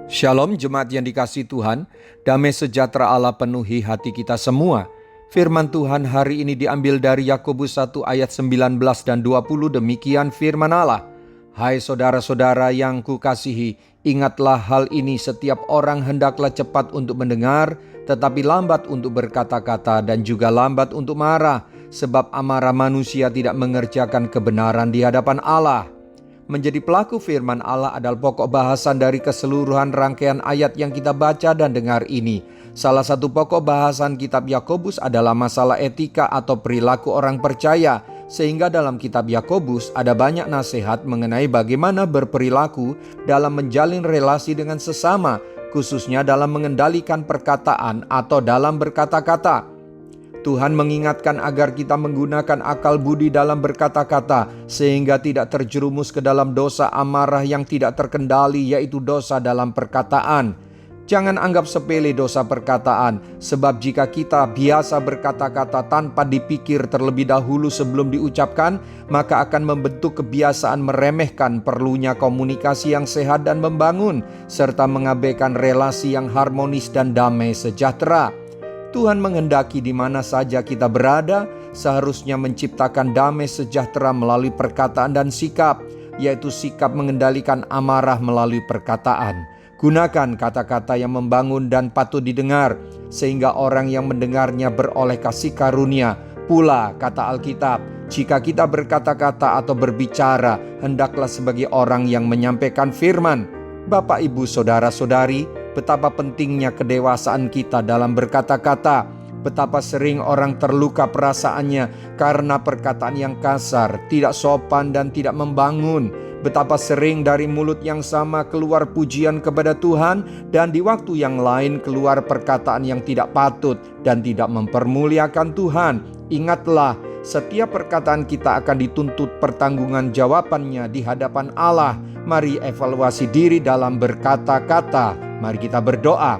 Shalom jemaat yang dikasihi Tuhan, damai sejahtera Allah penuhi hati kita semua. Firman Tuhan hari ini diambil dari Yakobus 1 ayat 19 dan 20, demikian firman Allah. Hai saudara-saudara yang kukasihi, ingatlah hal ini, setiap orang hendaklah cepat untuk mendengar, tetapi lambat untuk berkata-kata dan juga lambat untuk marah, sebab amarah manusia tidak mengerjakan kebenaran di hadapan Allah. Menjadi pelaku firman Allah adalah pokok bahasan dari keseluruhan rangkaian ayat yang kita baca dan dengar ini. Salah satu pokok bahasan kitab Yakobus adalah masalah etika atau perilaku orang percaya. Sehingga dalam kitab Yakobus ada banyak nasihat mengenai bagaimana berperilaku dalam menjalin relasi dengan sesama, khususnya dalam mengendalikan perkataan atau dalam berkata-kata. Tuhan mengingatkan agar kita menggunakan akal budi dalam berkata-kata, sehingga tidak terjerumus ke dalam dosa amarah yang tidak terkendali, yaitu dosa dalam perkataan. Jangan anggap sepele dosa perkataan, sebab jika kita biasa berkata-kata tanpa dipikir terlebih dahulu sebelum diucapkan, maka akan membentuk kebiasaan meremehkan perlunya komunikasi yang sehat dan membangun, serta mengabaikan relasi yang harmonis dan damai sejahtera. Tuhan menghendaki di mana saja kita berada, seharusnya menciptakan damai sejahtera melalui perkataan dan sikap, yaitu sikap mengendalikan amarah melalui perkataan. Gunakan kata-kata yang membangun dan patut didengar, sehingga orang yang mendengarnya beroleh kasih karunia. Pula kata Alkitab, jika kita berkata-kata atau berbicara, hendaklah sebagai orang yang menyampaikan firman. Bapak, Ibu, Saudara-saudari, betapa pentingnya kedewasaan kita dalam berkata-kata. Betapa sering orang terluka perasaannya karena perkataan yang kasar, tidak sopan dan tidak membangun. Betapa sering dari mulut yang sama keluar pujian kepada Tuhan, dan di waktu yang lain keluar perkataan yang tidak patut dan tidak mempermuliakan Tuhan. Ingatlah, setiap perkataan kita akan dituntut pertanggungan jawabannya di hadapan Allah. Mari evaluasi diri dalam berkata-kata. Mari kita berdoa.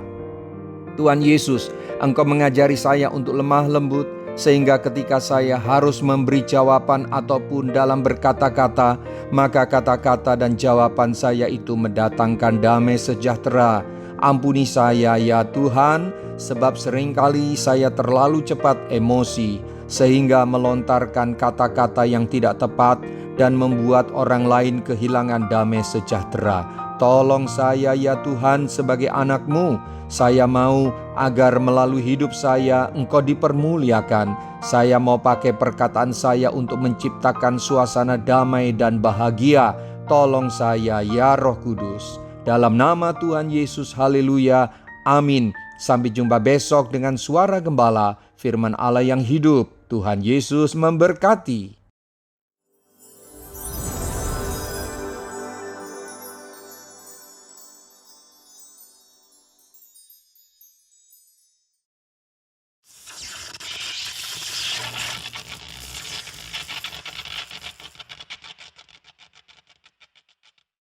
Tuhan Yesus, Engkau mengajari saya untuk lemah lembut, sehingga ketika saya harus memberi jawaban ataupun dalam berkata-kata, maka kata-kata dan jawaban saya itu mendatangkan damai sejahtera. Ampuni saya ya Tuhan, sebab seringkali saya terlalu cepat emosi, sehingga melontarkan kata-kata yang tidak tepat dan membuat orang lain kehilangan damai sejahtera. Tolong saya ya Tuhan sebagai anak-Mu. Saya mau agar melalui hidup saya Engkau dipermuliakan. Saya mau pakai perkataan saya untuk menciptakan suasana damai dan bahagia. Tolong saya ya Roh Kudus. Dalam nama Tuhan Yesus, haleluya, amin. Sampai jumpa besok dengan suara gembala, firman Allah yang hidup. Tuhan Yesus memberkati.